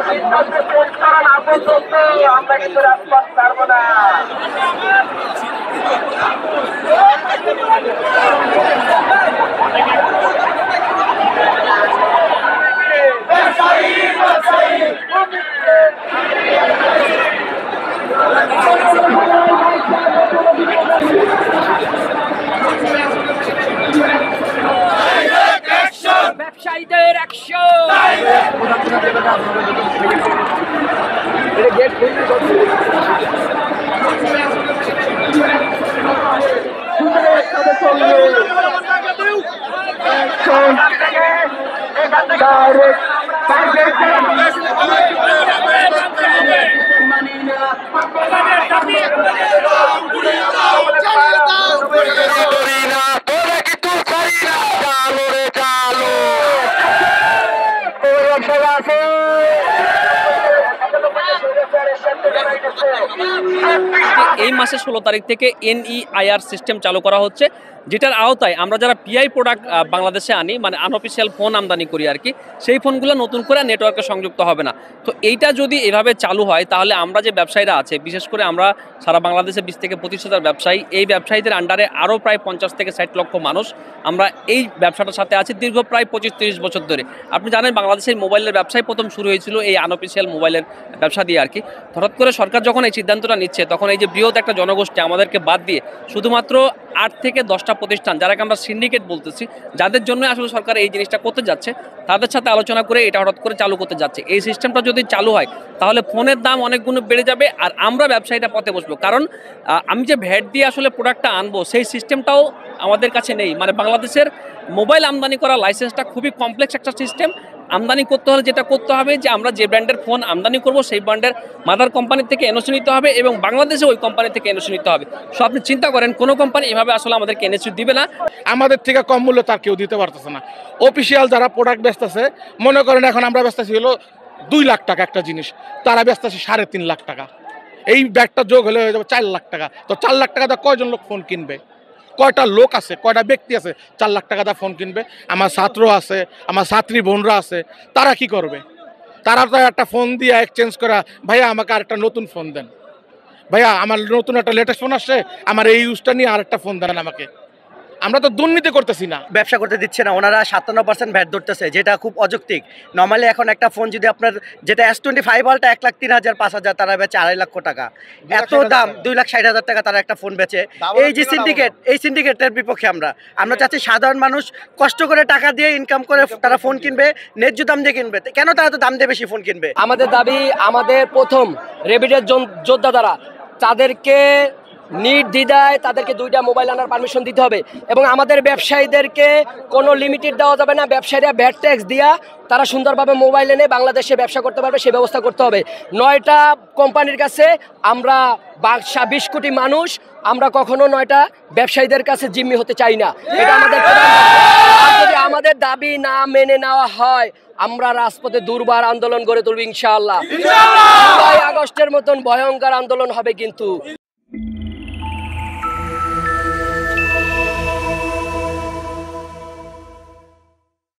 সিদ্ধান্ত শেষ করা না পর্যন্ত আমরা কিন্তু রাজপথ ছাড়ব না। ব্যবসায়ীদের অ্যাকশন। এই মাসের 16 তারিখ থেকে NEIR সিস্টেম চালু করা হচ্ছে, যেটার আওতায় আমরা যারা পিআই প্রোডাক্ট বাংলাদেশে আনি, মানে আনঅফিসিয়াল ফোন আমদানি করি আর কি, সেই ফোনগুলো নতুন করে নেটওয়ার্কে সংযুক্ত হবে না। তো এইটা যদি এভাবে চালু হয় তাহলে আমরা যে ব্যবসায়ীরা আছে, বিশেষ করে আমরা সারা বাংলাদেশে 20 থেকে 25,000 ব্যবসায়ী, এই ব্যবসায়ীদের আন্ডারে আরও প্রায় 50 থেকে 60 লক্ষ মানুষ আমরা এই ব্যবসাটার সাথে আছি দীর্ঘ প্রায় 25-30 বছর ধরে। আপনি জানেন বাংলাদেশের মোবাইলের ব্যবসায় প্রথম শুরু হয়েছিল এই আনঅফিসিয়াল মোবাইলের ব্যবসা দিয়ে আর কি। হঠাৎ করে সরকার যখন এই সিদ্ধান্তটা নিচ্ছে তখন এই যে বৃহৎ একটা জনগোষ্ঠী আমাদেরকে বাদ দিয়ে শুধুমাত্র 8 থেকে 10টা প্রতিষ্ঠান, যারাকে আমরা সিন্ডিকেট বলতেছি, যাদের জন্য আসলে সরকার এই জিনিসটা করতে যাচ্ছে, তাদের সাথে আলোচনা করে এটা হঠাৎ করে চালু করতে যাচ্ছে। এই সিস্টেমটা যদি চালু হয় তাহলে ফোনের দাম অনেক গুণ বেড়ে যাবে আর আমরা ব্যবসায়ীটা পথে বসবো। কারণ আমি যে ভ্যাট দিয়ে আসলে প্রোডাক্টটা আনবো সেই সিস্টেমটাও আমাদের কাছে নেই। মানে বাংলাদেশের মোবাইল আমদানি করা লাইসেন্সটা খুবই কমপ্লেক্স একটা সিস্টেম। আমদানি করতে হলে যেটা করতে হবে যে আমরা যে ব্র্যান্ডের ফোন আমদানি করব সেই ব্র্যান্ডের মাদার কোম্পানির থেকে এনওসি নিতে হবে এবং বাংলাদেশে ওই কোম্পানি থেকে এনওসি নিতে হবে। সো আপনি চিন্তা করেন কোনো কোম্পানি এভাবে আসলে আমাদেরকে এনওসি দিবে না। আমাদের থেকে কম মূল্য তার কেউ দিতে পারতেছে না। অফিসিয়াল যারা প্রোডাক্ট বেচতেছে, মনে করেন এখন আমরা বেচতেছি হলো 2 লাখ টাকা একটা জিনিস, তারা বেচতেছে 3.5 লাখ টাকা। এই ব্যাগটা যোগ হলে হয়ে যাবে 4 লাখ টাকা। তো 4 লাখ টাকা দিয়ে কয়জন লোক ফোন কিনবে? কয়টা লোক আছে, কয়টা ব্যক্তি আছে 4 লাখ টাকা দিয়ে ফোন কিনবে? আমার ছাত্র আছে, আমার ছাত্রী বোনরা আছে, তারা কি করবে? তারা তো একটা ফোন দিয়ে এক্সচেঞ্জ করা, ভাইয়া আমাকে আরেকটা নতুন ফোন দেন, ভাইয়া আমার নতুন একটা লেটেস্ট ফোন আসছে, আমার এই ইউজটা নিয়ে আরেকটা ফোন দেন আমাকে। আমরা তো দুর্নীতি করতেছি না, ব্যবসা করতে দিচ্ছে না। ওনারা 57% ভ্যাট ধরতেছে, যেটা খুব অযৌক্তিক। নর্মালি এখন একটা ফোন যদি আপনার যেটা S25 আলটা 1,03,000 5,000, তারা বেচে 2.5 লক্ষ টাকা। এত দাম, 2,60,000 টাকা তারা একটা ফোন বেচে। এই যে সিন্ডিকেট, এই সিন্ডিকেটের বিপক্ষে আমরা চাচ্ছি সাধারণ মানুষ কষ্ট করে টাকা দিয়ে ইনকাম করে তারা ফোন কিনবে, ন্যায্য দাম দিয়ে কিনবে। কেন তারা তো দাম দিয়ে বেশি ফোন কিনবে? আমাদের দাবি, আমাদের প্রথম রেবিটের যোদ্ধা দ্বারা তাদেরকে নির্দ্বিধায় তাদেরকে 2টা মোবাইল আনার পারমিশন দিতে হবে এবং আমাদের ব্যবসায়ীদেরকে কোনো লিমিটেড দেওয়া যাবে না। ব্যবসায়ীরা ভ্যাট ট্যাক্স দিয়া তারা সুন্দরভাবে মোবাইল এনে বাংলাদেশে ব্যবসা করতে পারবে, সে ব্যবস্থা করতে হবে। 9টা কোম্পানির কাছে আমরা 20 কোটি মানুষ, আমরা কখনো 9টা ব্যবসায়ীদের কাছে জিম্মি হতে চাই না। এটা আমাদের যদি আমাদের দাবি না মেনে নেওয়া হয় আমরা রাজপথে দুর্বার আন্দোলন গড়ে তুলব ইনশাআল্লাহ। 5 আগস্টের মতন ভয়ঙ্কর আন্দোলন হবে কিন্তু।